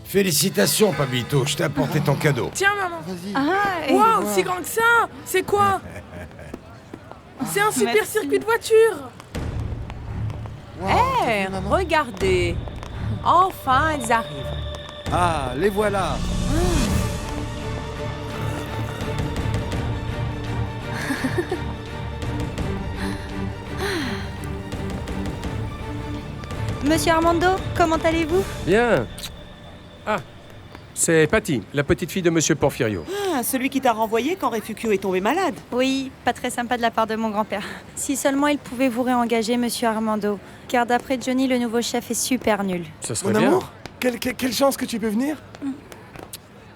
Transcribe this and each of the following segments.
Félicitations, Pablito, je t'ai apporté ton cadeau. Tiens, maman. Vas-y. Ah, Waouh, si grand que ça. C'est quoi? C'est un super Merci. circuit de voiture. Wow, Eh, t'as vu, maman regardez. Enfin, ils arrivent. Ah, les voilà. Monsieur Armando, comment allez-vous? Bien. Ah, c'est Patty, la petite fille de Monsieur Porfirio. Ah, celui qui t'a renvoyé quand Refugio est tombé malade. Oui, pas très sympa de la part de mon grand-père. Si seulement il pouvait vous réengager, monsieur Armando. Car d'après Johnny, le nouveau chef est super nul. Ça serait Mon bien. amour, quelle chance que tu peux venir.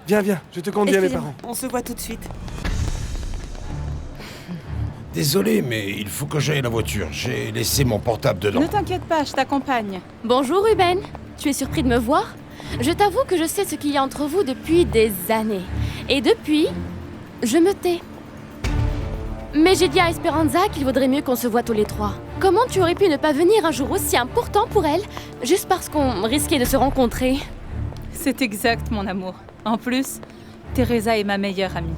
Viens, je te conduis à mes Excusez-moi. parents. On se voit tout de suite. Désolé, mais il faut que j'aille à la voiture. J'ai laissé mon portable dedans. Ne t'inquiète pas, je t'accompagne. Bonjour Ruben, tu es surpris de me voir? Je t'avoue que je sais ce qu'il y a entre vous depuis des années. Et depuis, je me tais. Mais j'ai dit à Esperanza qu'il vaudrait mieux qu'on se voit tous les trois. Comment tu aurais pu ne pas venir un jour aussi important pour elle, juste parce qu'on risquait de se rencontrer? C'est exact, mon amour. En plus, Teresa est ma meilleure amie.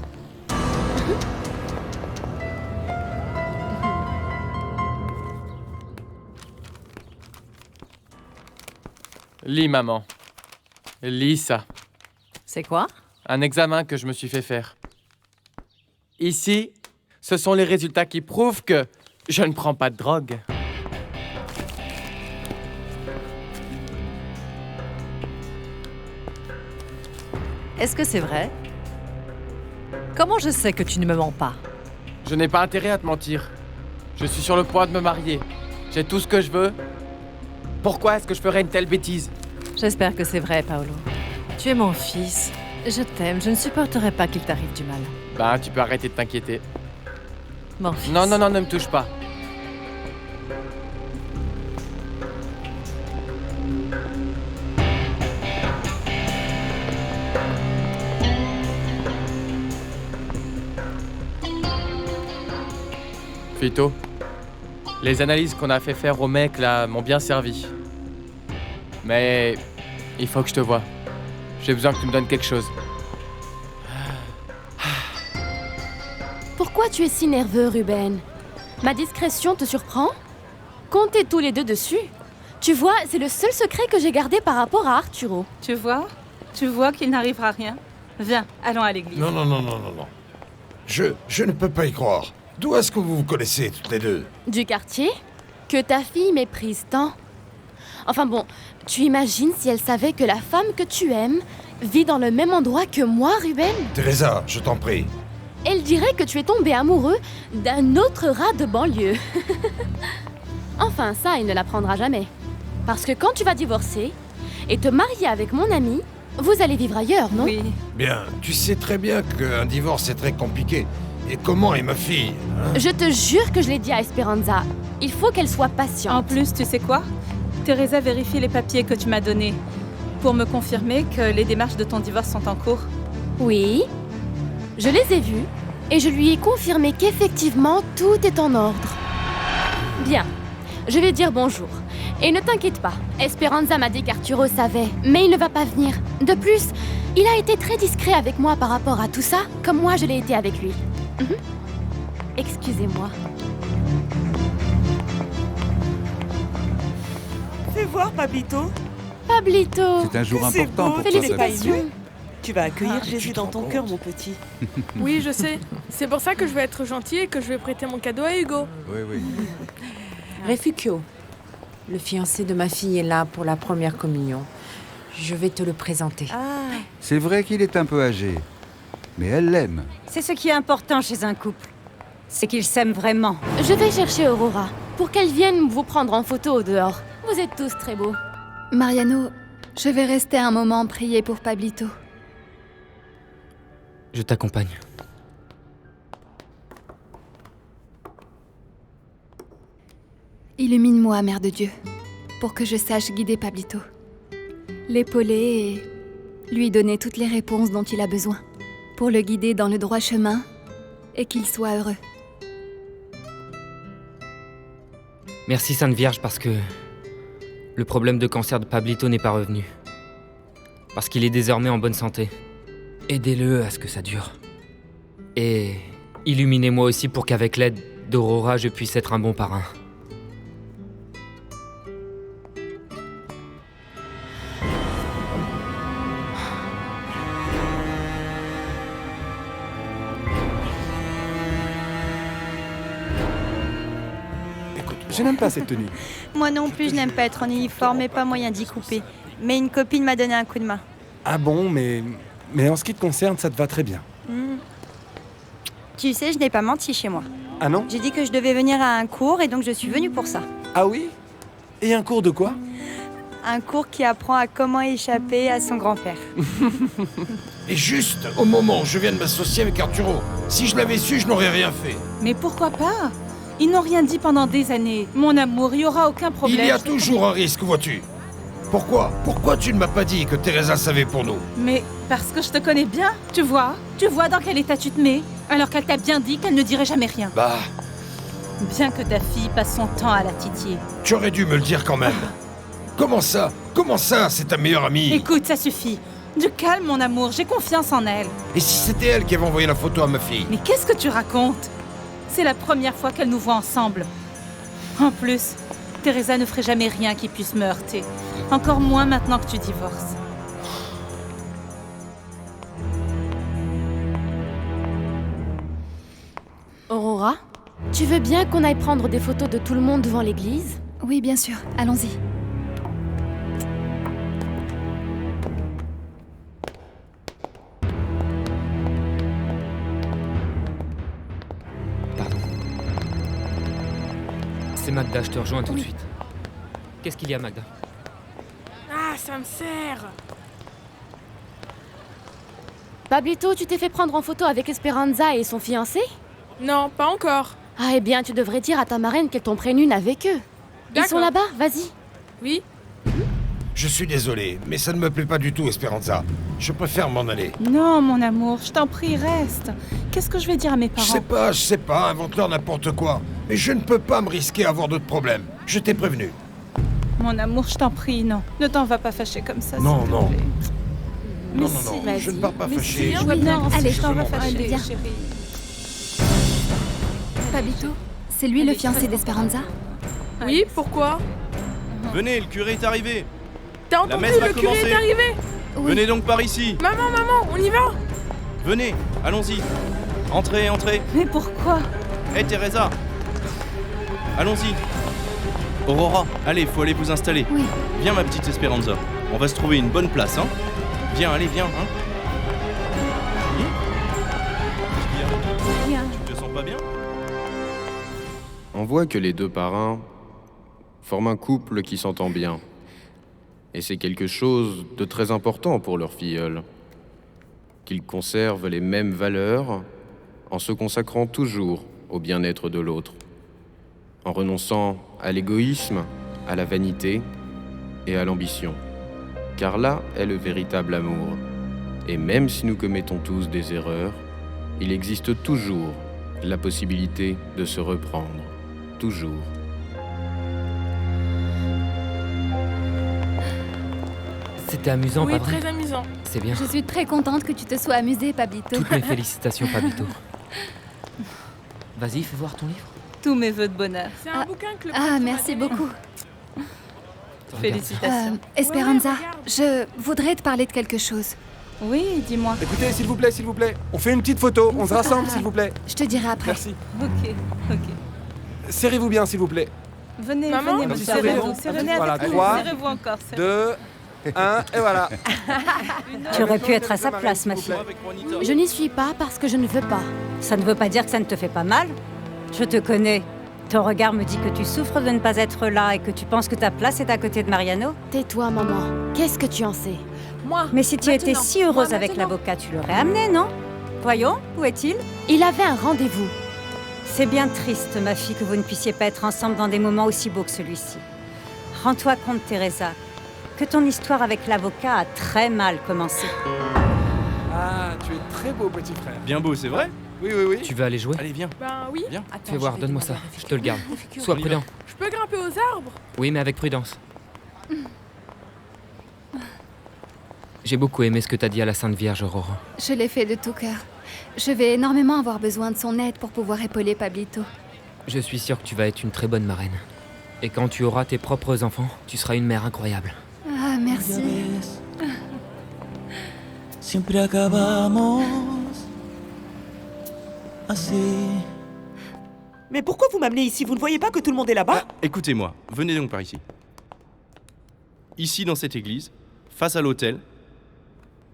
Lis, maman. Lis ça. C'est quoi? Un examen que je me suis fait faire. Ici, ce sont les résultats qui prouvent que je ne prends pas de drogue. Est-ce que c'est vrai? Comment je sais que tu ne me mens pas? Je n'ai pas intérêt à te mentir. Je suis sur le point de me marier. J'ai tout ce que je veux. Pourquoi est-ce que je ferais une telle bêtise? J'espère que c'est vrai, Paolo. Tu es mon fils. Je t'aime. Je ne supporterai pas qu'il t'arrive du mal. Ben, tu peux arrêter de t'inquiéter. Mon fils. Non, ne me touche pas. Fito, les analyses qu'on a fait faire au mec là m'ont bien servi. Mais il faut que je te voie. J'ai besoin que tu me donnes quelque chose. Pourquoi tu es si nerveux, Ruben? Ma discrétion te surprend? Comptez tous les deux dessus. Tu vois, c'est le seul secret que j'ai gardé par rapport à Arturo. Tu vois? Tu vois qu'il n'arrivera rien? Viens, allons à l'église. Non. Je ne peux pas y croire. D'où est-ce que vous vous connaissez toutes les deux? Du quartier? Que ta fille méprise tant? Enfin bon, tu imagines si elle savait que la femme que tu aimes vit dans le même endroit que moi, Ruben? Teresa, je t'en prie. Elle dirait que tu es tombé amoureux d'un autre rat de banlieue. Enfin, ça, il ne l'apprendra jamais. Parce que quand tu vas divorcer et te marier avec mon ami, vous allez vivre ailleurs, non? Oui. Bien, tu sais très bien qu'un divorce est très compliqué. Et comment est ma fille, hein? Je te jure que je l'ai dit à Esperanza. Il faut qu'elle soit patiente. En plus, tu sais quoi? Teresa vérifie les papiers que tu m'as donnés pour me confirmer que les démarches de ton divorce sont en cours. Oui, je les ai vus et je lui ai confirmé qu'effectivement tout est en ordre. Bien, je vais dire bonjour. Et ne t'inquiète pas, Esperanza m'a dit qu'Arturo savait, mais il ne va pas venir. De plus, il a été très discret avec moi par rapport à tout ça, comme moi je l'ai été avec lui. Excusez-moi. Fais voir, Pablito. Pablito, C'est un jour C'est important beau, pour tu toi, l'es pas Pablito. ému? Tu vas accueillir tu Jésus te dans rends ton compte? cœur, mon petit. Oui, je sais. C'est pour ça que je vais être gentil et que je vais prêter mon cadeau à Hugo. Oui. Refugio, le fiancé de ma fille est là pour la première communion. Je vais te le présenter. Ah, C'est vrai qu'il est un peu âgé, mais elle l'aime. C'est ce qui est important chez un couple. C'est qu'ils s'aiment vraiment. je vais chercher Aurora pour qu'elle vienne vous prendre en photo au dehors. Vous êtes tous très beaux. Mariano, je vais rester un moment prier pour Pablito. Je t'accompagne. Illumine-moi, Mère de Dieu, pour que je sache guider Pablito. L'épauler et lui donner toutes les réponses dont il a besoin, pour le guider dans le droit chemin et qu'il soit heureux. Merci Sainte Vierge parce que le problème de cancer de Pablito n'est pas revenu. Parce qu'il est désormais en bonne santé. Aidez-le à ce que ça dure. Et illuminez-moi aussi pour qu'avec l'aide d'Aurora, je puisse être un bon parrain. Je n'aime pas cette tenue. Moi non plus, je n'aime pas être en uniforme et pas moyen d'y couper. Mais une copine m'a donné un coup de main. Ah bon, mais en ce qui te concerne, ça te va très bien. Tu sais, je n'ai pas menti chez moi. Ah non? J'ai dit que je devais venir à un cours et donc je suis venue pour ça. Ah oui? Et un cours de quoi? Un cours qui apprend à comment échapper à son grand-père. Et juste au moment où je viens de m'associer avec Arturo. Si je l'avais su, je n'aurais rien fait. Mais pourquoi pas? Ils n'ont rien dit pendant des années. Mon amour, il n'y aura aucun problème. Il y a toujours un risque, vois-tu. Pourquoi tu ne m'as pas dit que Teresa savait pour nous? Mais parce que je te connais bien, tu vois dans quel état tu te mets, alors qu'elle t'a bien dit qu'elle ne dirait jamais rien. Bah... Bien que ta fille passe son temps à la titiller. Tu aurais dû me le dire quand même. Comment ça, c'est ta meilleure amie? Écoute, ça suffit. Du calme, mon amour, j'ai confiance en elle. Et si c'était elle qui avait envoyé la photo à ma fille? Mais qu'est-ce que tu racontes? C'est la première fois qu'elle nous voit ensemble. En plus, Teresa ne ferait jamais rien qui puisse me heurter. Encore moins maintenant que tu divorces. Aurora, tu veux bien qu'on aille prendre des photos de tout le monde devant l'église? Oui, bien sûr. Allons-y. Pardon. C'est Magda, je te rejoins tout de suite. Qu'est-ce qu'il y a, Magda? Ah, ça me sert. Pablito, tu t'es fait prendre en photo avec Esperanza et son fiancé? Non, pas encore. Ah, eh bien, tu devrais dire à ta marraine qu'elle t'en prenne une avec eux. Ils sont là-bas, vas-y. Oui. Je suis désolé, mais ça ne me plaît pas du tout, Esperanza. Je préfère m'en aller. Non, mon amour, je t'en prie, reste. Qu'est-ce que je vais dire à mes parents? Je sais pas, invente-leur n'importe quoi. Mais je ne peux pas me risquer à avoir d'autres problèmes. Je t'ai prévenu. Mon amour, je t'en prie, non. Ne t'en va pas fâcher comme ça, Non, s'il te non. plaît. Non, je ne pars pas fâché. Je vois bien, allez, je t'en va fâcher, viens. chérie. Pablito, c'est lui le fiancé d'Esperanza? Oui, pourquoi? Venez, le curé est arrivé. T'as La entendu, messe va le curé commencer. est arrivé? Venez donc par ici. Maman, on y va? Venez, allons-y. Entrez. Mais pourquoi? Hé, Teresa. Allons-y. Aurora, allez, faut aller vous installer. Oui. Viens, ma petite Esperanza. On va se trouver une bonne place, hein. Viens, allez, viens, hein. Viens. Tu te sens pas bien? On voit que les deux parrains forment un couple qui s'entend bien. Et c'est quelque chose de très important pour leur filleule. Qu'ils conservent les mêmes valeurs en se consacrant toujours au bien-être de l'autre. En renonçant à l'égoïsme, à la vanité et à l'ambition. Car là est le véritable amour. Et même si nous commettons tous des erreurs, il existe toujours la possibilité de se reprendre. Toujours. C'était amusant, Oui, pas vrai? très amusant. C'est bien. Je suis très contente que tu te sois amusé, Pablito. Toutes mes félicitations, Pablito. Vas-y, fais voir ton livre. Tous mes vœux de bonheur. C'est un bouquin que le Ah, prêtre m'a merci donné. beaucoup. Félicitations. Esperanza, Ouais, regarde. je voudrais te parler de quelque chose. Oui, dis-moi. Écoutez, s'il vous plaît. On fait une petite photo, on se rassemble, s'il vous plaît. Je te dirai après. Merci. Ok. Serrez-vous bien, s'il vous plaît. Venez, Maman, venez, vous serrez-vous. serrez-vous. Serrez-vous Voilà, avec nous. 3, Serrez-vous encore. 2, 1, et voilà. Tu aurais pu être à sa place, ma fille. Avec Juanita. Je n'y suis pas parce que je ne veux pas. Ça ne veut pas dire que ça ne te fait pas mal. Je te connais. Ton regard me dit que tu souffres de ne pas être là et que tu penses que ta place est à côté de Mariano. Tais-toi, maman. Qu'est-ce que tu en sais? Moi. Mais si tu étais Maintenant. si heureuse Moi, avec maintenant. l'avocat, tu l'aurais amené, non? Voyons, où est-il? Il avait un rendez-vous. C'est bien triste, ma fille, que vous ne puissiez pas être ensemble dans des moments aussi beaux que celui-ci. Rends-toi compte, Teresa, que ton histoire avec l'avocat a très mal commencé. Ah, tu es très beau, petit frère. Bien beau, c'est vrai? Oui. Tu veux aller jouer? Allez, viens. Ben oui. Viens. Fais voir, donne-moi ça. Je te le garde. Sois On y va. prudent. Je peux grimper aux arbres? Oui, mais avec prudence. J'ai beaucoup aimé ce que t'as dit à la Sainte Vierge, Aurora. Je l'ai fait de tout cœur. Je vais énormément avoir besoin de son aide pour pouvoir épauler Pablito. Je suis sûr que tu vas être une très bonne marraine. Et quand tu auras tes propres enfants, tu seras une mère incroyable. Ah, merci. Siempre acabamos así. Mais pourquoi vous m'amenez ici? Vous ne voyez pas que tout le monde est là-bas? Écoutez-moi, venez donc par ici. Ici, dans cette église, face à l'autel,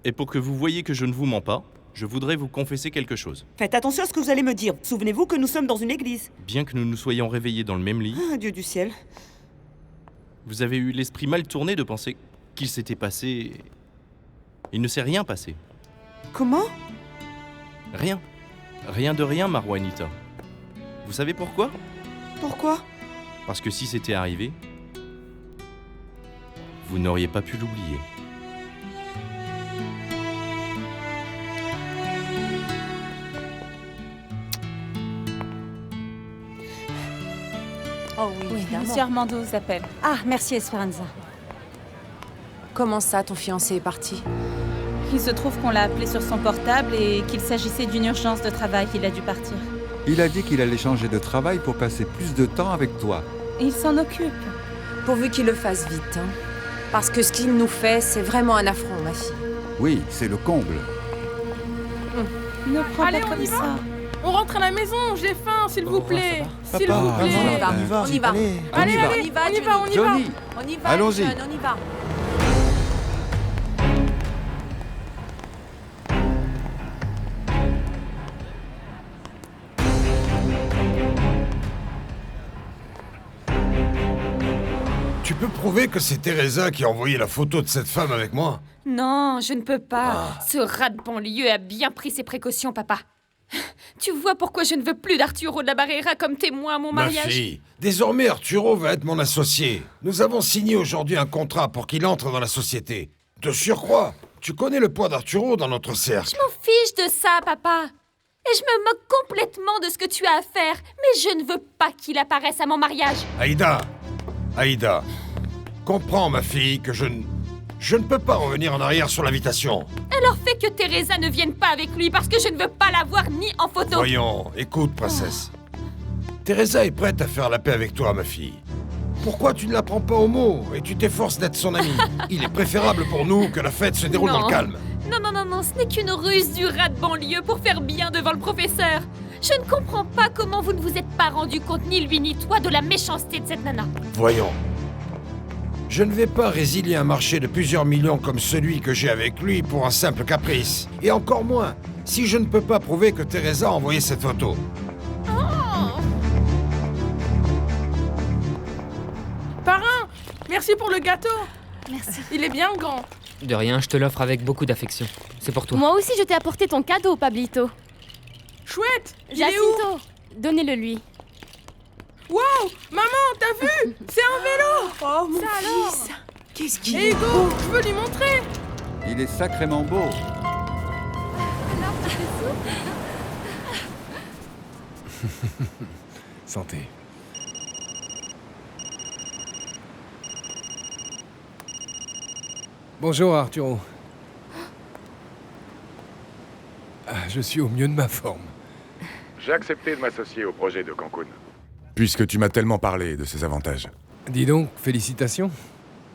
et pour que vous voyiez que je ne vous mens pas, je voudrais vous confesser quelque chose. Faites attention à ce que vous allez me dire. Souvenez-vous que nous sommes dans une église. Bien que nous nous soyons réveillés dans le même lit, Ah, Dieu du ciel. vous avez eu l'esprit mal tourné de penser qu'il s'était passé... Il ne s'est rien passé. Comment? Rien. Rien de rien, Marwanita. Vous savez pourquoi? Pourquoi? Parce que si c'était arrivé, vous n'auriez pas pu l'oublier. Oh oui, Monsieur Armando vous appelle. Ah, merci Esperanza. Comment ça, ton fiancé est parti? Il se trouve qu'on l'a appelé sur son portable et qu'il s'agissait d'une urgence de travail. Il a dû partir. Il a dit qu'il allait changer de travail pour passer plus de temps avec toi. Il s'en occupe. Pourvu qu'il le fasse vite, hein. Parce que ce qu'il nous fait, c'est vraiment un affront, ma fille. Oui, c'est le comble. Ne prends Allez, pas on comme y va. ça. On rentre à la maison, j'ai faim, s'il vous plaît. S'il Papa, vous plaît. On y va. Allez, On y va, allez, on y va, on y va. Johnny, On y va, allons-y. jeune, on y va. Tu peux prouver que c'est Teresa qui a envoyé la photo de cette femme avec moi? Non, je ne peux pas. Ah. Ce rat de banlieue a bien pris ses précautions, papa. Tu vois pourquoi je ne veux plus d'Arturo de la Barrera comme témoin à mon Ma mariage? fille, désormais Arturo va être mon associé. Nous avons signé aujourd'hui un contrat pour qu'il entre dans la société. De surcroît, tu connais le poids d'Arturo dans notre cercle. Je m'en fiche de ça, papa. Et je me moque complètement de ce que tu as à faire. Mais je ne veux pas qu'il apparaisse à mon mariage. Aïda, comprends ma fille que je ne peux pas revenir en arrière sur l'invitation. Alors fais que Teresa ne vienne pas avec lui parce que je ne veux pas la voir ni en photo. Voyons, écoute, princesse. Teresa est prête à faire la paix avec toi, ma fille. Pourquoi tu ne la prends pas au mot et tu t'efforces d'être son amie? Il est préférable pour nous que la fête se déroule dans le calme. Non, ce n'est qu'une ruse du rat de banlieue pour faire bien devant le professeur. Je ne comprends pas comment vous ne vous êtes pas rendu compte, ni lui ni toi, de la méchanceté de cette nana. Voyons. Je ne vais pas résilier un marché de plusieurs millions comme celui que j'ai avec lui pour un simple caprice. Et encore moins, si je ne peux pas prouver que Teresa a envoyé cette photo. Parrain, merci pour le gâteau. Merci. Il est bien grand. De rien, je te l'offre avec beaucoup d'affection. C'est pour toi. Moi aussi, je t'ai apporté ton cadeau, Pablito. Chouette, il est où? Jacinto, donnez-le lui. Waouh, maman, t'as vu? C'est un vélo. Oh, mon Ça alors? fils. Qu'est-ce qu'il Et est Hugo, je veux lui montrer. Il est sacrément beau. Santé. Bonjour Arturo. Je suis au mieux de ma forme. J'ai accepté de m'associer au projet de Cancun. Puisque tu m'as tellement parlé de ses avantages. Dis donc, félicitations.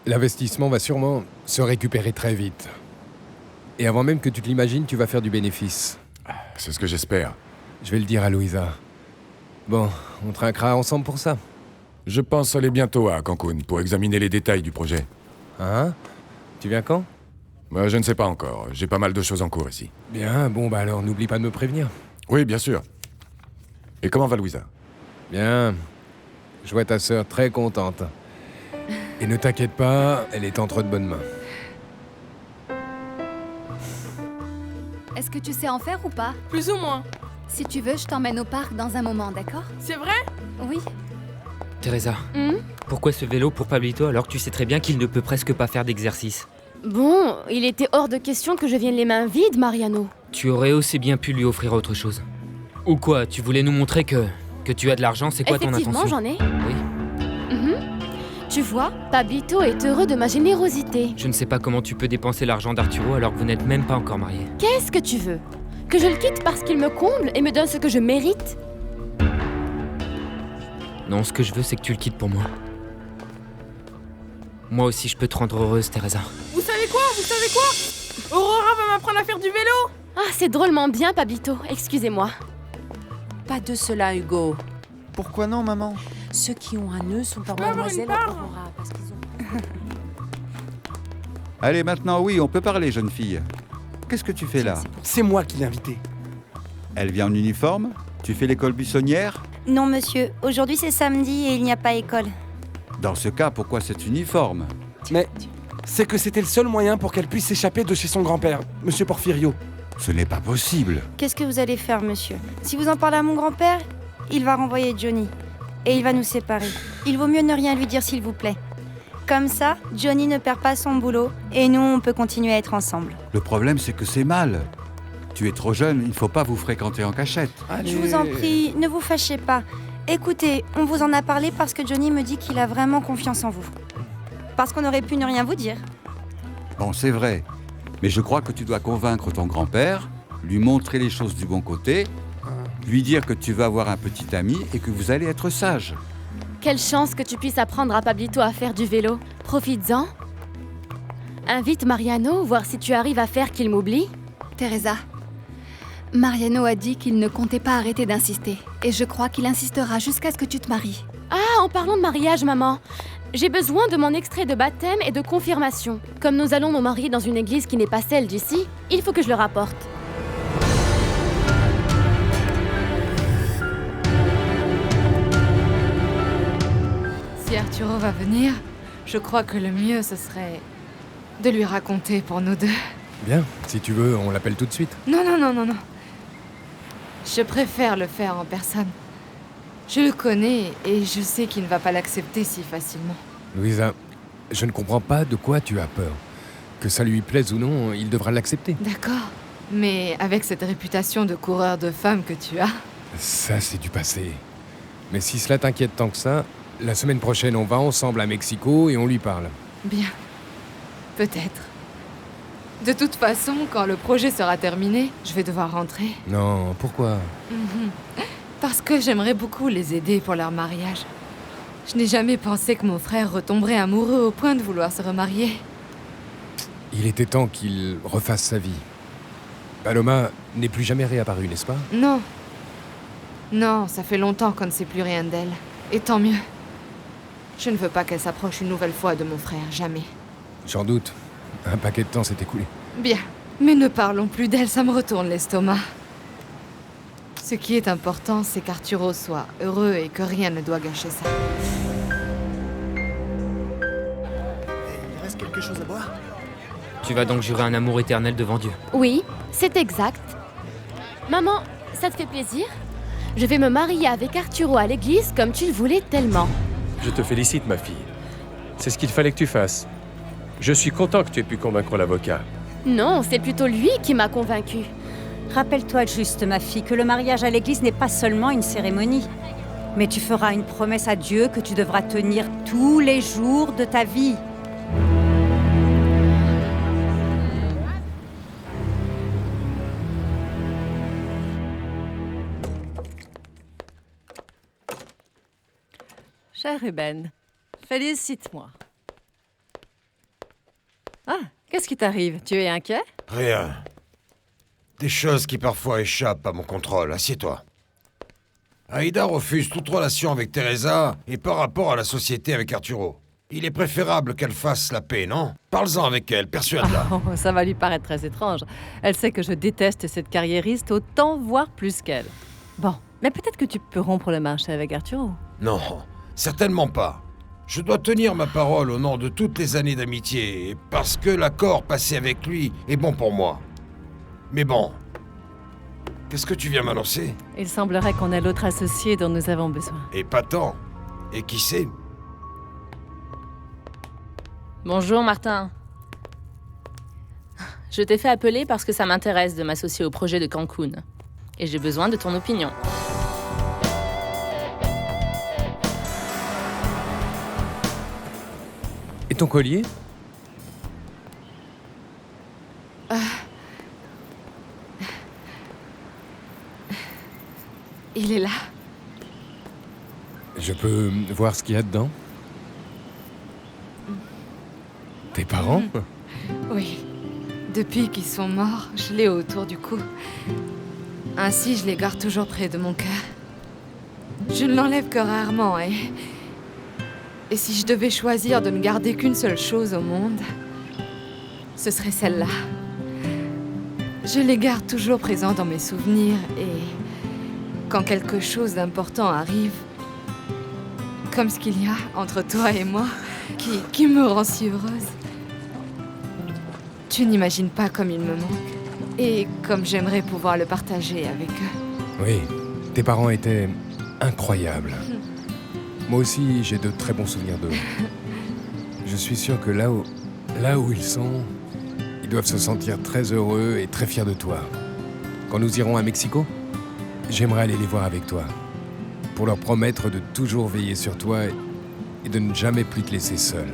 L'investissement va sûrement se récupérer très vite. Et avant même que tu te l'imagines, tu vas faire du bénéfice. C'est ce que j'espère. Je vais le dire à Louisa. Bon, on trinquera ensemble pour ça. Je pense aller bientôt à Cancun pour examiner les détails du projet. Hein? Tu viens quand? Je ne sais pas encore. J'ai pas mal de choses en cours ici. Bien, bon bah alors n'oublie pas de me prévenir. Oui, bien sûr. Et comment va Louisa? Bien. Je vois ta sœur très contente. Et ne t'inquiète pas, elle est entre de bonnes mains. Est-ce que tu sais en faire ou pas? Plus ou moins. Si tu veux, je t'emmène au parc dans un moment, d'accord? C'est vrai? Oui. Teresa, pourquoi ce vélo pour Pablito alors que tu sais très bien qu'il ne peut presque pas faire d'exercice? Bon, il était hors de question que je vienne les mains vides, Mariano. Tu aurais aussi bien pu lui offrir autre chose. Ou quoi, tu voulais nous montrer que tu as de l'argent, c'est quoi ton intention? Effectivement, j'en ai. Oui. Tu Tu vois, Pablito est heureux de ma générosité. Je ne sais pas comment tu peux dépenser l'argent d'Arturo alors que vous n'êtes même pas encore mariés. Qu'est-ce que tu veux? Que je le quitte parce qu'il me comble et me donne ce que je mérite? Non, ce que je veux, c'est que tu le quittes pour moi. Moi aussi, je peux te rendre heureuse, Teresa. Vous savez quoi? Vous savez quoi? Aurora va m'apprendre à faire du vélo! Ah, c'est drôlement bien, Pablito. Excusez-moi. Pas de cela, Hugo. Pourquoi non, maman? Ceux qui ont un nœud sont en avoir une mademoiselle part. Aurora, parce qu'ils ont... Allez, maintenant, oui, on peut parler, jeune fille. Qu'est-ce que tu fais là? C'est moi qui l'ai invitée. Elle vient en uniforme? Tu fais l'école buissonnière? Non, monsieur. Aujourd'hui, c'est samedi et il n'y a pas école. Dans ce cas, pourquoi cet uniforme? Mais c'est que c'était le seul moyen pour qu'elle puisse s'échapper de chez son grand-père, monsieur Porfirio. Ce n'est pas possible. Qu'est-ce que vous allez faire, monsieur? Si vous en parlez à mon grand-père, il va renvoyer Johnny. Et il va nous séparer. Il vaut mieux ne rien lui dire, s'il vous plaît. Comme ça, Johnny ne perd pas son boulot et nous, on peut continuer à être ensemble. Le problème, c'est que c'est mal. Tu es trop jeune, il ne faut pas vous fréquenter en cachette. Je vous en prie, ne vous fâchez pas. Écoutez, on vous en a parlé parce que Johnny me dit qu'il a vraiment confiance en vous. Parce qu'on aurait pu ne rien vous dire. Bon, c'est vrai. Mais je crois que tu dois convaincre ton grand-père, lui montrer les choses du bon côté, lui dire que tu vas avoir un petit ami et que vous allez être sage. Quelle chance que tu puisses apprendre à Pablito à faire du vélo. Profites-en. Invite Mariano, voir si tu arrives à faire qu'il m'oublie. Teresa, Mariano a dit qu'il ne comptait pas arrêter d'insister. Et je crois qu'il insistera jusqu'à ce que tu te maries. Ah, en parlant de mariage, maman. J'ai besoin de mon extrait de baptême et de confirmation. Comme nous allons nous marier dans une église qui n'est pas celle d'ici, il faut que je le rapporte. Si Arturo va venir, je crois que le mieux, ce serait de lui raconter pour nous deux. Bien, si tu veux, on l'appelle tout de suite. Non. Je préfère le faire en personne. Je le connais et je sais qu'il ne va pas l'accepter si facilement. Louisa, je ne comprends pas de quoi tu as peur. Que ça lui plaise ou non, il devra l'accepter. D'accord. Mais avec cette réputation de coureur de femmes que tu as... Ça, c'est du passé. Mais si cela t'inquiète tant que ça, la semaine prochaine, on va ensemble à Mexico et on lui parle. Bien. Peut-être. De toute façon, quand le projet sera terminé, je vais devoir rentrer. Non, pourquoi? Parce que j'aimerais beaucoup les aider pour leur mariage. Je n'ai jamais pensé que mon frère retomberait amoureux au point de vouloir se remarier. Il était temps qu'il refasse sa vie. Paloma n'est plus jamais réapparue, n'est-ce pas? Non. Non, ça fait longtemps qu'on ne sait plus rien d'elle. Et tant mieux. Je ne veux pas qu'elle s'approche une nouvelle fois de mon frère, jamais. J'en doute. Un paquet de temps s'est écoulé. Bien. Mais ne parlons plus d'elle, ça me retourne l'estomac. Ce qui est important, c'est qu'Arturo soit heureux et que rien ne doit gâcher ça. Il reste quelque chose à boire? Tu vas donc jurer un amour éternel devant Dieu. Oui, c'est exact. Maman, ça te fait plaisir? Je vais me marier avec Arturo à l'église comme tu le voulais tellement. Je te félicite, ma fille. C'est ce qu'il fallait que tu fasses. Je suis content que tu aies pu convaincre l'avocat. Non, c'est plutôt lui qui m'a convaincue. Rappelle-toi juste, ma fille, que le mariage à l'église n'est pas seulement une cérémonie. Mais tu feras une promesse à Dieu que tu devras tenir tous les jours de ta vie. Cher Ruben, félicite-moi. Ah, qu'est-ce qui t'arrive? Tu es inquiet? Rien. Des choses qui parfois échappent à mon contrôle. Assieds-toi. Aïda refuse toute relation avec Teresa et par rapport à la société avec Arturo. Il est préférable qu'elle fasse la paix, non? Parle-en avec elle, persuade-la. Oh, ça va lui paraître très étrange. Elle sait que je déteste cette carriériste autant, voire plus qu'elle. Bon, mais peut-être que tu peux rompre le marché avec Arturo. Non, certainement pas. Je dois tenir ma parole au nom de toutes les années d'amitié, et parce que l'accord passé avec lui est bon pour moi. Mais bon, qu'est-ce que tu viens m'annoncer? Il semblerait qu'on ait l'autre associé dont nous avons besoin. Et pas tant. Et qui c'est? Bonjour Martin. Je t'ai fait appeler parce que ça m'intéresse de m'associer au projet de Cancun. Et j'ai besoin de ton opinion. ton collier? Il est là. Je peux voir ce qu'il y a dedans? Tes parents? Oui. Depuis qu'ils sont morts, je l'ai autour du cou. Ainsi, je les garde toujours près de mon cœur. Je ne l'enlève que rarement, Et si je devais choisir de ne garder qu'une seule chose au monde, ce serait celle-là. Je les garde toujours présents dans mes souvenirs et quand quelque chose d'important arrive, comme ce qu'il y a entre toi et moi, qui me rend si heureuse. Tu n'imagines pas comme il me manque et comme j'aimerais pouvoir le partager avec eux. Oui, tes parents étaient incroyables. Moi aussi, j'ai de très bons souvenirs d'eux. Je suis sûr que là où ils sont, ils doivent se sentir très heureux et très fiers de toi. Quand nous irons à Mexico, j'aimerais aller les voir avec toi, pour leur promettre de toujours veiller sur toi et de ne jamais plus te laisser seul.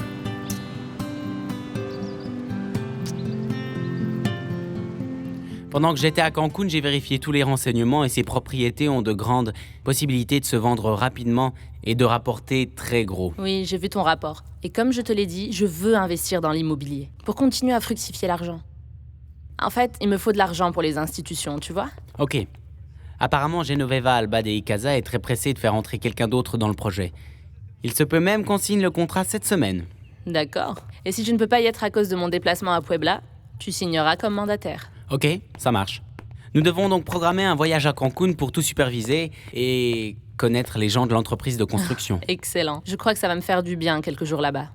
Pendant que j'étais à Cancun, j'ai vérifié tous les renseignements et ces propriétés ont de grandes possibilités de se vendre rapidement et de rapporter très gros. Oui, j'ai vu ton rapport. Et comme je te l'ai dit, je veux investir dans l'immobilier pour continuer à fructifier l'argent. En fait, il me faut de l'argent pour les institutions, tu vois? Ok. Apparemment, Genoveva Alba de Icaza est très pressée de faire entrer quelqu'un d'autre dans le projet. Il se peut même qu'on signe le contrat cette semaine. D'accord. Et si je ne peux pas y être à cause de mon déplacement à Puebla, tu signeras comme mandataire. Ok, ça marche. Nous devons donc programmer un voyage à Cancun pour tout superviser et connaître les gens de l'entreprise de construction. Excellent. Je crois que ça va me faire du bien quelques jours là-bas.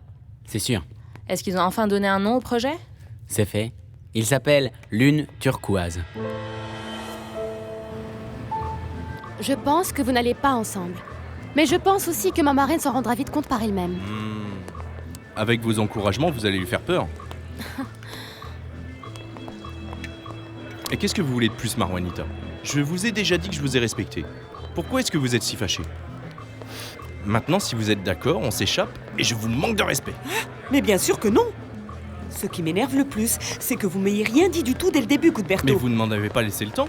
C'est sûr. Est-ce qu'ils ont enfin donné un nom au projet? C'est fait. Il s'appelle Lune Turquoise. Je pense que vous n'allez pas ensemble. Mais je pense aussi que ma marraine s'en rendra vite compte par elle-même. Avec vos encouragements, vous allez lui faire peur. Et qu'est-ce que vous voulez de plus, Marwanita? Je vous ai déjà dit que je vous ai respecté. Pourquoi est-ce que vous êtes si fâché? Maintenant, si vous êtes d'accord, on s'échappe et je vous manque de respect. Mais bien sûr que non. Ce qui m'énerve le plus, c'est que vous m'ayez rien dit du tout dès le début, Cuthberto. Mais vous ne m'en avez pas laissé le temps.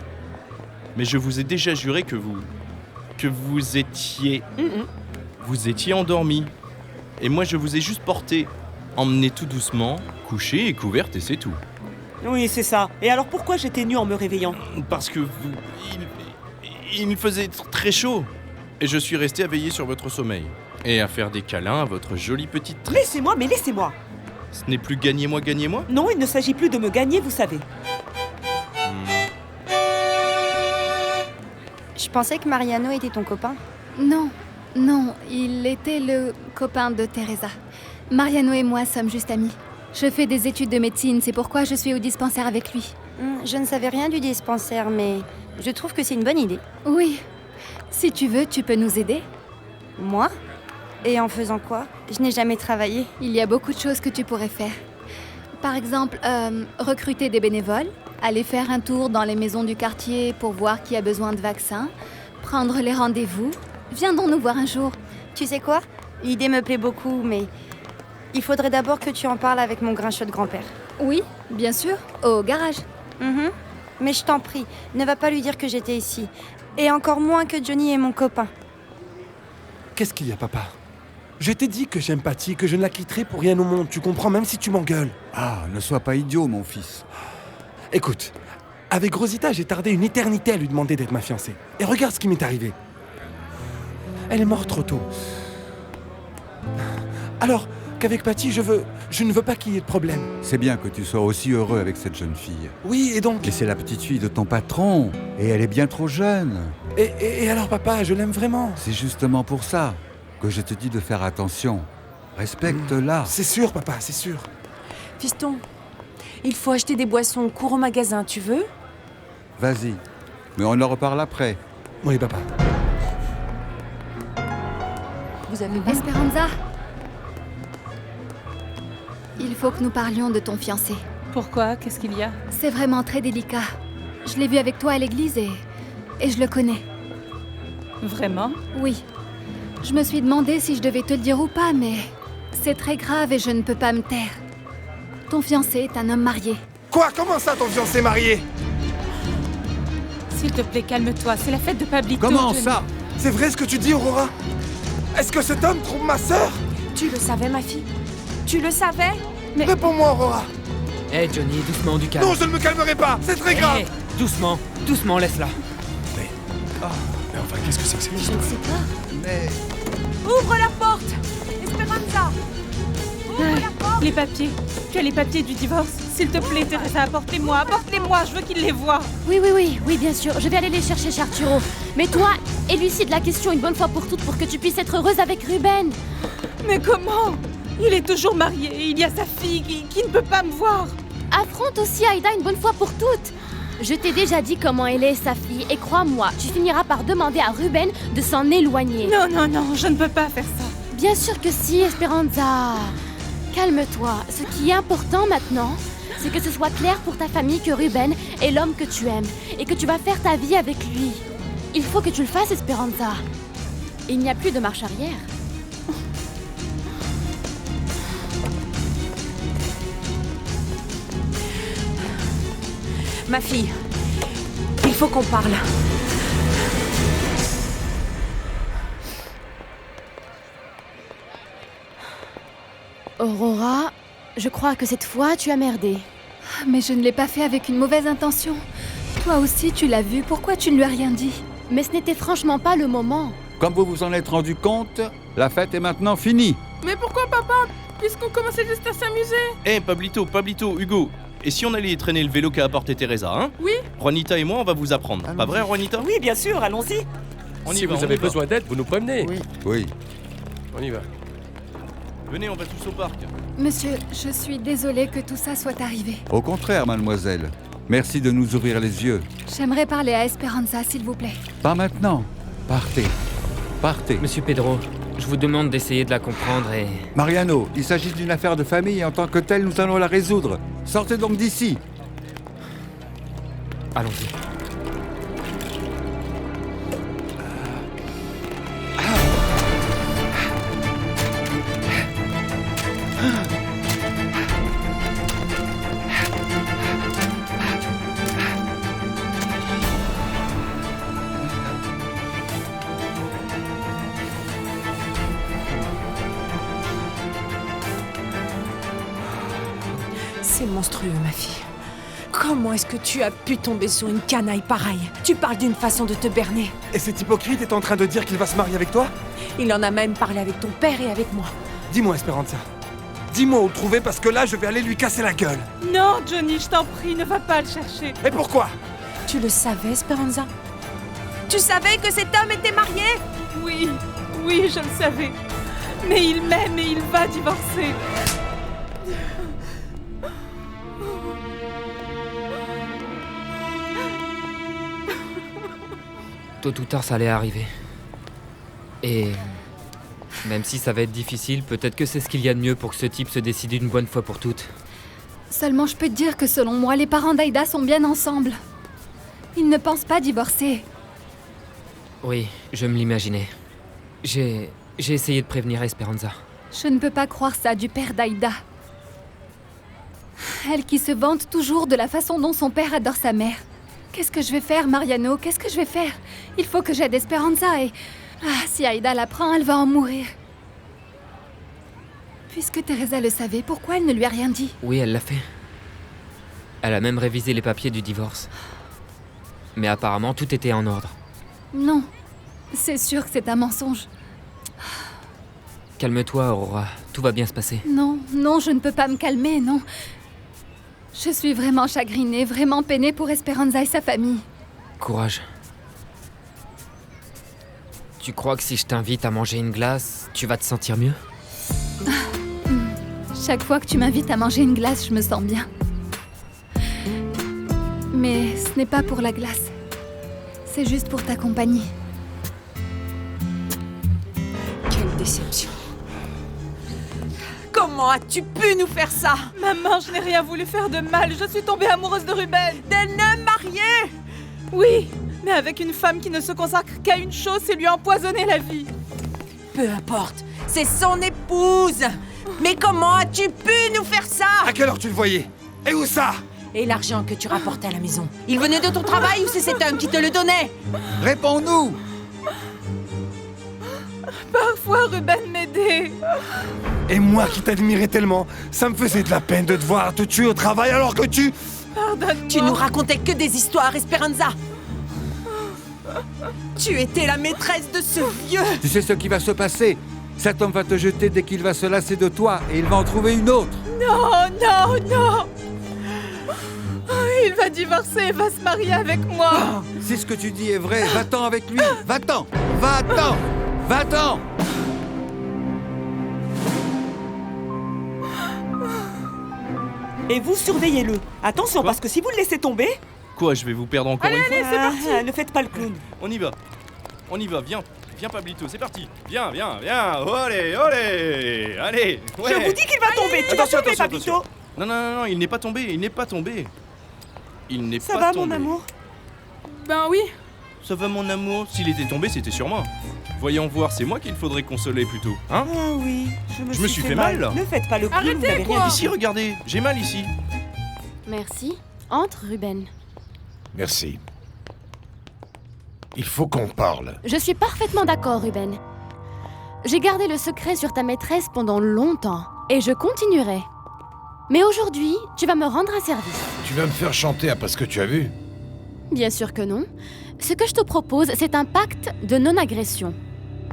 Mais je vous ai déjà juré que vous étiez... Vous étiez endormi. Et moi, je vous ai juste porté, emmené tout doucement, couché et couverte et c'est tout. Oui, c'est ça. Et alors pourquoi j'étais nue en me réveillant? Parce que il faisait très chaud. Et je suis resté à veiller sur votre sommeil. Et à faire des câlins à votre jolie petite tresse. Laissez-moi, mais laissez-moi. Ce n'est plus gagnez-moi, gagnez-moi? Non, il ne s'agit plus de me gagner, vous savez. Je pensais que Mariano était ton copain. Non, il était le copain de Teresa. Mariano et moi sommes juste amis. Je fais des études de médecine, c'est pourquoi je suis au dispensaire avec lui. Je ne savais rien du dispensaire, mais je trouve que c'est une bonne idée. Oui. Si tu veux, tu peux nous aider. Moi? Et en faisant quoi? Je n'ai jamais travaillé. Il y a beaucoup de choses que tu pourrais faire. Par exemple, recruter des bénévoles, aller faire un tour dans les maisons du quartier pour voir qui a besoin de vaccins, prendre les rendez-vous. Viens donc nous voir un jour. Tu sais quoi? L'idée me plaît beaucoup, mais il faudrait d'abord que tu en parles avec mon grincheux de grand-père. Oui, bien sûr, au garage. Mais je t'en prie, ne va pas lui dire que j'étais ici. Et encore moins que Johnny est mon copain. Qu'est-ce qu'il y a, papa? Je t'ai dit que j'aime Patty, que je ne la quitterai pour rien au monde. Tu comprends, même si tu m'engueules. Ah, ne sois pas idiot, mon fils. Écoute, avec Rosita, j'ai tardé une éternité à lui demander d'être ma fiancée. Et regarde ce qui m'est arrivé. Elle est morte trop tôt. Alors qu'avec Patty, je ne veux pas qu'il y ait de problème. C'est bien que tu sois aussi heureux avec cette jeune fille. Oui, et donc... Et c'est la petite fille de ton patron. Et elle est bien trop jeune. Et alors, papa, je l'aime vraiment. C'est justement pour ça que je te dis de faire attention. Respecte-la. C'est sûr, papa, c'est sûr. Fiston, il faut acheter des boissons. Cours au magasin, tu veux? Vas-y. Mais on en reparle après. Oui, papa. Vous avez... Esperanza, il faut que nous parlions de ton fiancé. Pourquoi? Qu'est-ce qu'il y a? C'est vraiment très délicat. Je l'ai vu avec toi à l'église et je le connais. Vraiment? Oui. Je me suis demandé si je devais te le dire ou pas, mais C'est très grave et je ne peux pas me taire. Ton fiancé est un homme marié. Quoi? Comment ça, ton fiancé marié? S'il te plaît, calme-toi. C'est la fête de Pablito. Comment Johnny. ça? C'est vrai ce que tu dis, Aurora? Est-ce que cet homme trompe ma sœur? Tu le savais, ma fille? Tu le savais? Mais... Réponds-moi, Aurora. Hé, Johnny, doucement, du calme. Non, je ne me calmerai pas. C'est très grave. Doucement, doucement, laisse-la. Mais enfin, qu'est-ce que c'est que cette histoire? Je ne sais pas. Mais... Ouvre la porte! Esperanza! Ouvre la porte! Les papiers. Tu as les papiers du divorce? S'il te plaît, Teresa, apporte-les-moi, apporte-les-moi, je veux qu'il les voie. Oui, bien sûr. Je vais aller les chercher chez Arturo. Mais toi, élucide la question une bonne fois pour toutes pour que tu puisses être heureuse avec Ruben. Mais comment? Il est toujours marié et il y a sa fille qui ne peut pas me voir. Affronte aussi Aïda une bonne fois pour toutes. Je t'ai déjà dit comment elle est, sa fille, et crois-moi, tu finiras par demander à Ruben de s'en éloigner. Non, je ne peux pas faire ça. Bien sûr que si, Esperanza. Calme-toi. Ce qui est important maintenant, c'est que ce soit clair pour ta famille que Ruben est l'homme que tu aimes et que tu vas faire ta vie avec lui. Il faut que tu le fasses, Esperanza. Il n'y a plus de marche arrière. Ma fille, il faut qu'on parle. Aurora, je crois que cette fois, tu as merdé. Mais je ne l'ai pas fait avec une mauvaise intention. Toi aussi, tu l'as vu. Pourquoi tu ne lui as rien dit? Mais ce n'était franchement pas le moment. Comme vous vous en êtes rendu compte, la fête est maintenant finie. Mais pourquoi, papa? Puisqu'on commençait juste à s'amuser. Hé, Pablito, Hugo. Et si on allait traîner le vélo qu'a apporté Teresa, hein? Oui. Juanita et moi, on va vous apprendre. Pas vrai, Juanita? Oui, bien sûr, allons-y. Si vous avez besoin d'aide, vous nous prévenez. Oui. On y va. Venez, on va tous au parc. Monsieur, je suis désolée que tout ça soit arrivé. Au contraire, mademoiselle. Merci de nous ouvrir les yeux. J'aimerais parler à Esperanza, s'il vous plaît. Pas maintenant. Partez. Partez. Monsieur Pedro, je vous demande d'essayer de la comprendre et... Mariano, il s'agit d'une affaire de famille et en tant que telle, nous allons la résoudre. Sortez donc d'ici. Allons-y. C'est monstrueux, ma fille. Comment est-ce que tu as pu tomber sur une canaille pareille? Tu parles d'une façon de te berner. Et cet hypocrite est en train de dire qu'il va se marier avec toi? Il en a même parlé avec ton père et avec moi. Dis-moi, Esperanza. Dis-moi où le trouver parce que là, je vais aller lui casser la gueule. Non, Johnny, je t'en prie, ne va pas le chercher. Et pourquoi? Tu le savais, Esperanza? Tu savais que cet homme était marié? Oui, je le savais. Mais il m'aime et il va divorcer. Tôt ou tard, ça allait arriver. Et... même si ça va être difficile, peut-être que c'est ce qu'il y a de mieux pour que ce type se décide une bonne fois pour toutes. Seulement, je peux te dire que selon moi, les parents d'Aïda sont bien ensemble. Ils ne pensent pas divorcer. Oui, je me l'imaginais. J'ai essayé de prévenir Esperanza. Je ne peux pas croire ça du père d'Aïda. Elle qui se vante toujours de la façon dont son père adore sa mère. Qu'est-ce que je vais faire, Mariano? Qu'est-ce que je vais faire? Il faut que j'aide Esperanza et... Ah, si Aïda l'apprend, elle va en mourir. Puisque Teresa le savait, pourquoi elle ne lui a rien dit? Oui, elle l'a fait. Elle a même révisé les papiers du divorce. Mais apparemment, tout était en ordre. Non, c'est sûr que c'est un mensonge. Calme-toi, Aurora. Tout va bien se passer. Non, je ne peux pas me calmer, non. Je suis vraiment chagrinée, vraiment peinée pour Esperanza et sa famille. Courage. Tu crois que si je t'invite à manger une glace, tu vas te sentir mieux? Chaque fois que tu m'invites à manger une glace, je me sens bien. Mais ce n'est pas pour la glace. C'est juste pour ta compagnie. Quelle déception. Comment as-tu pu nous faire ça? Maman, je n'ai rien voulu faire de mal. Je suis tombée amoureuse de Ruben. D'un homme marié? Oui, mais avec une femme qui ne se consacre qu'à une chose, c'est lui empoisonner la vie. Peu importe, c'est son épouse. Mais comment as-tu pu nous faire ça? À quelle heure tu le voyais? Et où ça? Et l'argent que tu rapportais à la maison? Il venait de ton travail ou c'est cet homme qui te le donnait? Réponds-nous! Parfois, Ruben m'aidait. Et moi qui t'admirais tellement, ça me faisait de la peine de te voir te tuer au travail alors que tu... Pardonne-moi. Tu nous racontais que des histoires, Esperanza. Tu étais la maîtresse de ce vieux. Tu sais ce qui va se passer? Cet homme va te jeter dès qu'il va se lasser de toi et il va en trouver une autre. Non, non, non. Il va divorcer et va se marier avec moi. Si ce que tu dis est vrai, va-t'en avec lui. Va-t'en. Va-t'en. Va-t'en. Et vous, surveillez-le. Attention, parce que si vous le laissez tomber... Quoi, je vais vous perdre encore une fois? c'est parti. Ne faites pas le clown. On y va. On y va, viens. Viens, Pablito, c'est parti. Viens, viens, viens. Olé, olé. Allez, ouais. Je vous dis qu'il va tomber. Tu vas tomber, Pablito. Non, non, non, non, il n'est pas tombé, il n'est pas tombé. Il n'est pas tombé. Ça va, mon amour? Ben oui. Ça va, mon amour? S'il était tombé, c'était sur moi. Voyons voir, c'est moi qu'il faudrait consoler plutôt, hein? Ah oui, je me suis fait mal. Ne faites pas le clown, vous n'avez Arrêtez, rien quoi. dit. Ici, regardez, j'ai mal ici. Merci. Entre, Ruben. Merci. Il faut qu'on parle. Je suis parfaitement d'accord, Ruben. J'ai gardé le secret sur ta maîtresse pendant longtemps, et je continuerai. Mais aujourd'hui, tu vas me rendre un service. Tu vas me faire chanter après ce que tu as vu? Bien sûr que non. Ce que je te propose, c'est un pacte de non-agression.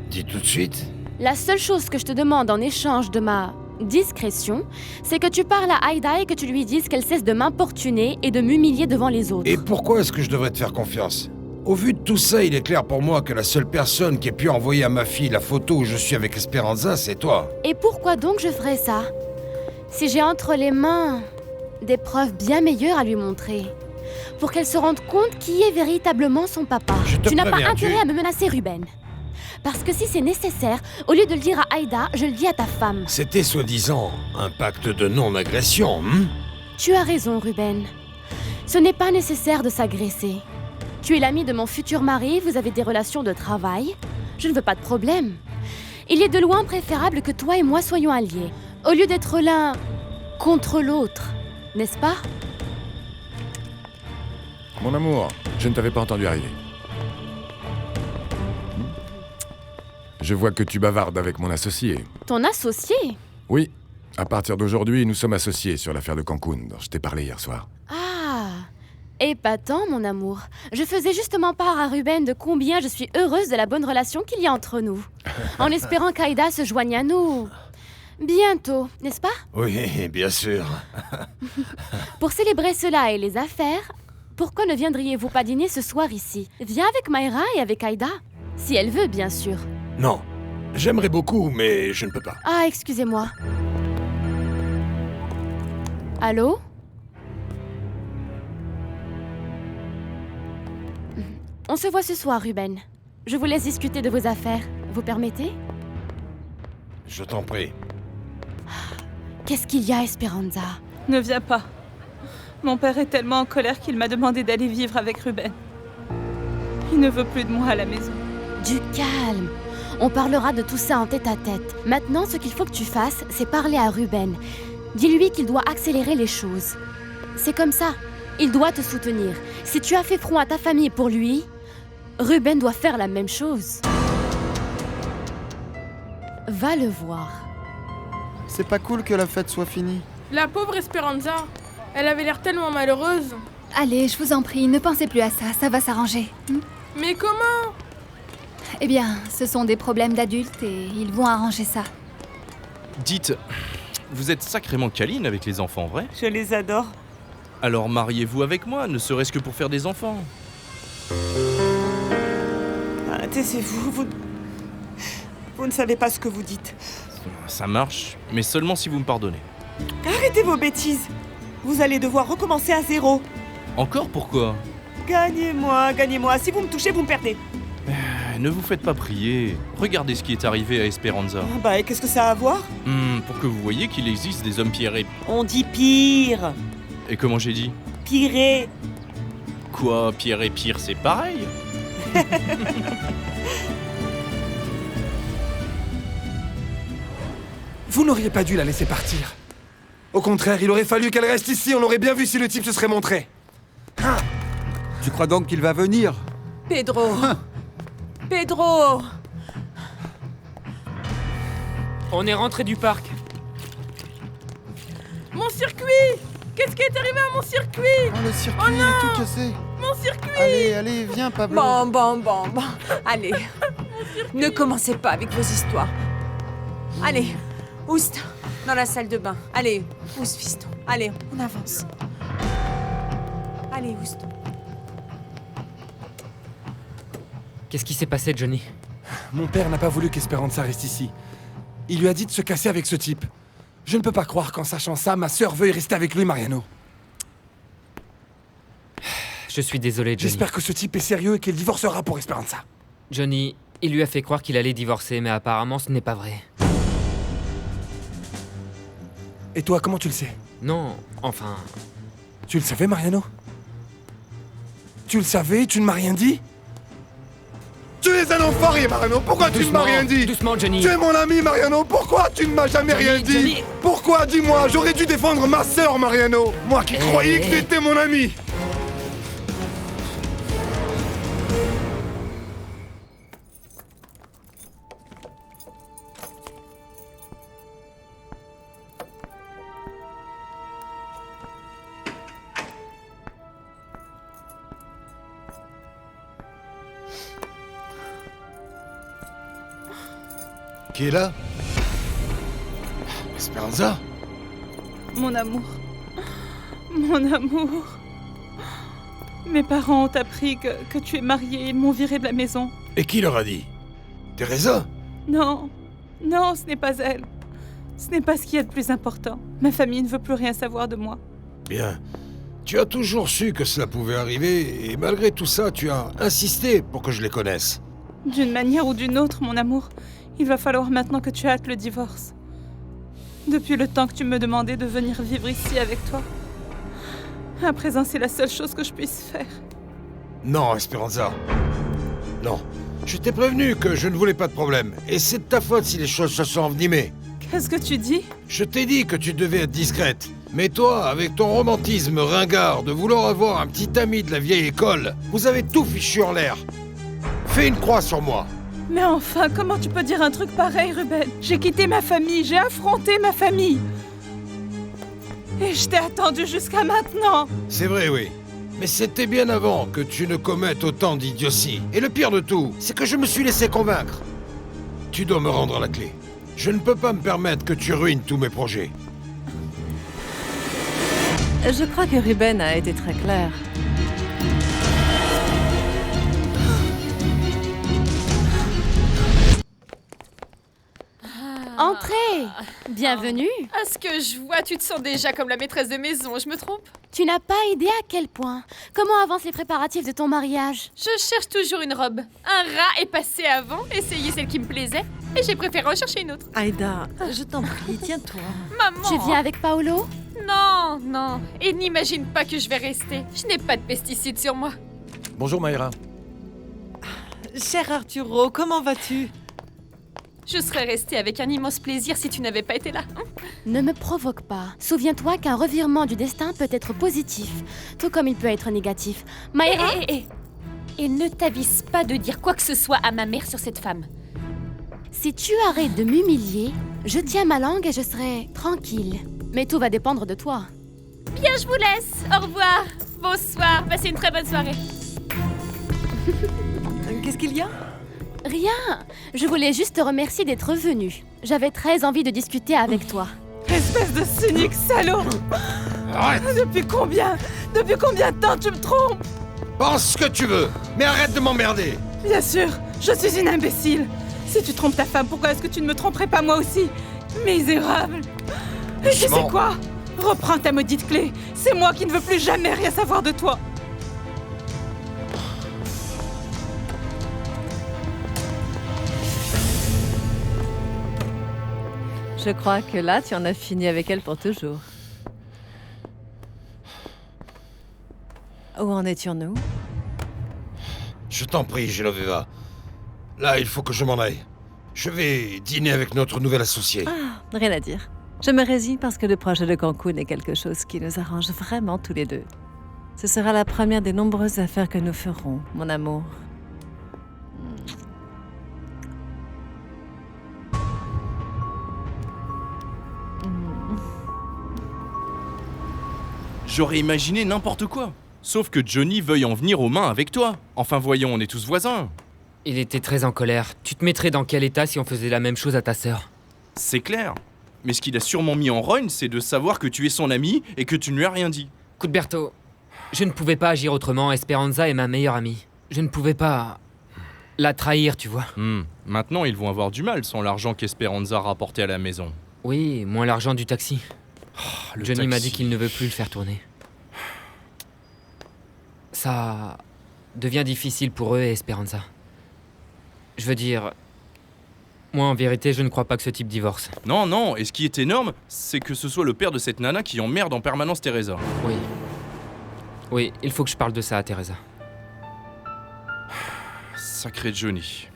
Dis tout de suite. La seule chose que je te demande en échange de ma discrétion, c'est que tu parles à Aïda et que tu lui dises qu'elle cesse de m'importuner et de m'humilier devant les autres. Et pourquoi est-ce que je devrais te faire confiance? Au vu de tout ça, il est clair pour moi que la seule personne qui ait pu envoyer à ma fille la photo où je suis avec Esperanza, c'est toi. Et pourquoi donc je ferais ça? Si j'ai entre les mains des preuves bien meilleures à lui montrer, pour qu'elle se rende compte qui est véritablement son papa. Tu n'as pas intérêt à me menacer, Ruben. Parce que si c'est nécessaire, au lieu de le dire à Aïda, je le dis à ta femme. C'était soi-disant un pacte de non-agression, Tu as raison, Ruben. Ce n'est pas nécessaire de s'agresser. Tu es l'ami de mon futur mari, vous avez des relations de travail. Je ne veux pas de problème. Il est de loin préférable que toi et moi soyons alliés, au lieu d'être l'un contre l'autre, n'est-ce pas? Mon amour, je ne t'avais pas entendu arriver. Je vois que tu bavardes avec mon associé. Ton associé? Oui, à partir d'aujourd'hui, nous sommes associés sur l'affaire de Cancun dont je t'ai parlé hier soir. Ah, épatant, mon amour. Je faisais justement part à Ruben de combien je suis heureuse de la bonne relation qu'il y a entre nous, en espérant qu'Aïda se joigne à nous bientôt, n'est-ce pas? Oui, bien sûr. Pour célébrer cela et les affaires, pourquoi ne viendriez-vous pas dîner ce soir ici? Viens avec Mayra et avec Aïda, si elle veut, bien sûr. Non, j'aimerais beaucoup, mais je ne peux pas. Ah, excusez-moi. Allô? On se voit ce soir, Ruben. Je vous laisse discuter de vos affaires. Vous permettez? Je t'en prie. Qu'est-ce qu'il y a, Esperanza? Ne viens pas. Mon père est tellement en colère qu'il m'a demandé d'aller vivre avec Ruben. Il ne veut plus de moi à la maison. Du calme. On parlera de tout ça en tête-à-tête. Maintenant, ce qu'il faut que tu fasses, c'est parler à Ruben. Dis-lui qu'il doit accélérer les choses. C'est comme ça. Il doit te soutenir. Si tu as fait front à ta famille pour lui, Ruben doit faire la même chose. Va le voir. C'est pas cool que la fête soit finie. La pauvre Esperanza. Elle avait l'air tellement malheureuse. Allez, je vous en prie, ne pensez plus à ça, ça va s'arranger. Mais comment? Eh bien, ce sont des problèmes d'adultes et ils vont arranger ça. Dites, vous êtes sacrément câline avec les enfants, vrai? Je les adore. Alors mariez-vous avec moi, ne serait-ce que pour faire des enfants. Taisez-vous, vous ne savez pas ce que vous dites. Ça marche, mais seulement si vous me pardonnez. Arrêtez vos bêtises. Vous allez devoir recommencer à zéro. Encore pourquoi? Gagnez-moi, gagnez-moi. Si vous me touchez, vous me perdez. Ne vous faites pas prier. Regardez ce qui est arrivé à Esperanza. Bah, et qu'est-ce que ça a à voir? Pour que vous voyez qu'il existe des hommes pires et... On dit pire. Et comment j'ai dit? Piré. Quoi, pire et pire, c'est pareil? Vous n'auriez pas dû la laisser partir. Au contraire, il aurait fallu qu'elle reste ici, on aurait bien vu si le type se serait montré. Tu crois donc qu'il va venir? Pedro Pedro On est rentré du parc. Mon circuit! Qu'est-ce qui est arrivé à mon circuit? Oh, le circuit est tout cassé. Mon circuit! Allez, viens, Pablo. Bon. Allez, ne commencez pas avec vos histoires. Allez, Oust, dans la salle de bain. Allez, Oust, fiston. Allez, on avance. Allez, Oust. Qu'est-ce qui s'est passé, Johnny? Mon père n'a pas voulu qu'Esperanza reste ici. Il lui a dit de se casser avec ce type. Je ne peux pas croire qu'en sachant ça, ma sœur veuille rester avec lui, Mariano. Je suis désolé, Johnny. J'espère que ce type est sérieux et qu'il divorcera pour Esperanza. Johnny, il lui a fait croire qu'il allait divorcer, mais apparemment ce n'est pas vrai. Et toi, comment tu le sais? Non, enfin... Tu le savais, Mariano? Tu le savais? Tu ne m'as rien dit? Tu es un enfoiré, Mariano! Pourquoi tu ne m'as rien dit? Doucement, Johnny! Tu es mon ami, Mariano! Pourquoi tu ne m'as jamais rien dit? Johnny. Pourquoi? Dis-moi! J'aurais dû défendre ma sœur, Mariano! Moi qui croyais que tu étais mon ami! Qui est là? Esperanza? Mon amour. Mon amour. Mes parents ont appris que tu es marié. Ils m'ont viré de la maison. Et qui leur a dit? Teresa? Non, ce n'est pas elle. Ce n'est pas ce qui est le plus important. Ma famille ne veut plus rien savoir de moi. Bien. Tu as toujours su que cela pouvait arriver, et malgré tout ça, tu as insisté pour que je les connaisse. D'une manière ou d'une autre, mon amour, il va falloir maintenant que tu hâtes le divorce. Depuis le temps que tu me demandais de venir vivre ici avec toi. À présent, c'est la seule chose que je puisse faire. Non, Esperanza. Non. Je t'ai prévenu que je ne voulais pas de problème, et c'est de ta faute si les choses se sont envenimées. Qu'est-ce que tu dis? Je t'ai dit que tu devais être discrète. Mais toi, avec ton romantisme ringard de vouloir avoir un petit ami de la vieille école, vous avez tout fichu en l'air. Fais une croix sur moi. Mais enfin, comment tu peux dire un truc pareil, Ruben? J'ai quitté ma famille, j'ai affronté ma famille. Et je t'ai attendu jusqu'à maintenant. C'est vrai, oui. Mais c'était bien avant que tu ne commettes autant d'idioties. Et le pire de tout, c'est que je me suis laissé convaincre. Tu dois me rendre la clé. Je ne peux pas me permettre que tu ruines tous mes projets. Je crois que Ruben a été très clair. Entrez! Bienvenue! À ce que je vois, tu te sens déjà comme la maîtresse de maison, je me trompe? Tu n'as pas idée à quel point. Comment avancent les préparatifs de ton mariage? Je cherche toujours une robe. Un rat est passé avant, essayé celle qui me plaisait, et j'ai préféré en chercher une autre. Aïda, je t'en prie, tiens-toi. Maman! Tu viens avec Paolo? Non. Et n'imagine pas que je vais rester. Je n'ai pas de pesticides sur moi. Bonjour Mayra. Cher Arturo, comment vas-tu? Je serais restée avec un immense plaisir si tu n'avais pas été là. Ne me provoque pas. Souviens-toi qu'un revirement du destin peut être positif, tout comme il peut être négatif. Mayra... Et ne t'avise pas de dire quoi que ce soit à ma mère sur cette femme. Si tu arrêtes de m'humilier, je tiens ma langue et je serai tranquille. Mais tout va dépendre de toi. Bien, je vous laisse. Au revoir. Bonsoir. Passez une très bonne soirée. Qu'est-ce qu'il y a? Rien. Je voulais juste te remercier d'être venu. J'avais très envie de discuter avec toi. Espèce de cynique salaud! Arrête! Depuis combien de temps tu me trompes? Pense ce que tu veux, mais arrête de m'emmerder! Bien sûr, je suis une imbécile. Si tu trompes ta femme, pourquoi est-ce que tu ne me tromperais pas moi aussi? Misérable! Et tu sais quoi? Reprends ta maudite clé. C'est moi qui ne veux plus jamais rien savoir de toi. Je crois que là, tu en as fini avec elle pour toujours. Où en étions-nous? Je t'en prie, Genoveva. Là, il faut que je m'en aille. Je vais dîner avec notre nouvel associé. Ah, Rien à dire. Je me résigne parce que le projet de Cancun est quelque chose qui nous arrange vraiment tous les deux. Ce sera la première des nombreuses affaires que nous ferons, mon amour. J'aurais imaginé n'importe quoi. Sauf que Johnny veuille en venir aux mains avec toi. Enfin voyons, on est tous voisins. Il était très en colère. Tu te mettrais dans quel état si on faisait la même chose à ta sœur? C'est clair. Mais ce qu'il a sûrement mis en rogne, c'est de savoir que tu es son ami et que tu ne lui as rien dit. Cuthberto, je ne pouvais pas agir autrement. Esperanza est ma meilleure amie. Je ne pouvais pas la trahir, tu vois. Maintenant, ils vont avoir du mal sans l'argent qu'Esperanza rapportait à la maison. Oui, moins l'argent du taxi. Johnny m'a taxi. dit qu'il ne veut plus le faire tourner. Ça devient difficile pour eux et Esperanza. Je veux dire... Moi, en vérité, je ne crois pas que ce type divorce. Non, non, et ce qui est énorme, c'est que ce soit le père de cette nana qui emmerde en permanence Teresa. Oui. Oui, il faut que je parle de ça à Teresa. Sacré Johnny.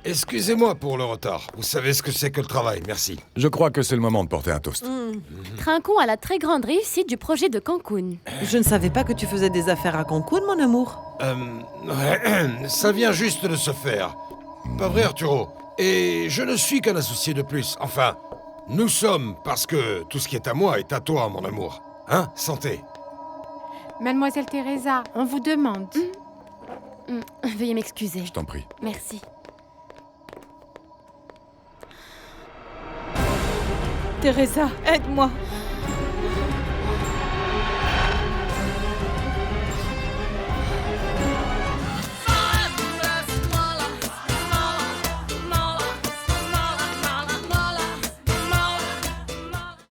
Excusez-moi pour le retard. Vous savez ce que c'est que le travail, merci. Je crois que c'est le moment de porter un toast. Trinquons à la très grande réussite du projet de Cancun. Je ne savais pas que tu faisais des affaires à Cancun, mon amour. Ça vient juste de se faire. Pas vrai, Arturo? Et je ne suis qu'un associé de plus. Enfin, nous sommes, parce que tout ce qui est à moi est à toi, mon amour. Hein? Santé. Mademoiselle Teresa, on vous demande. Veuillez m'excuser. Je t'en prie. Merci. Teresa, aide-moi.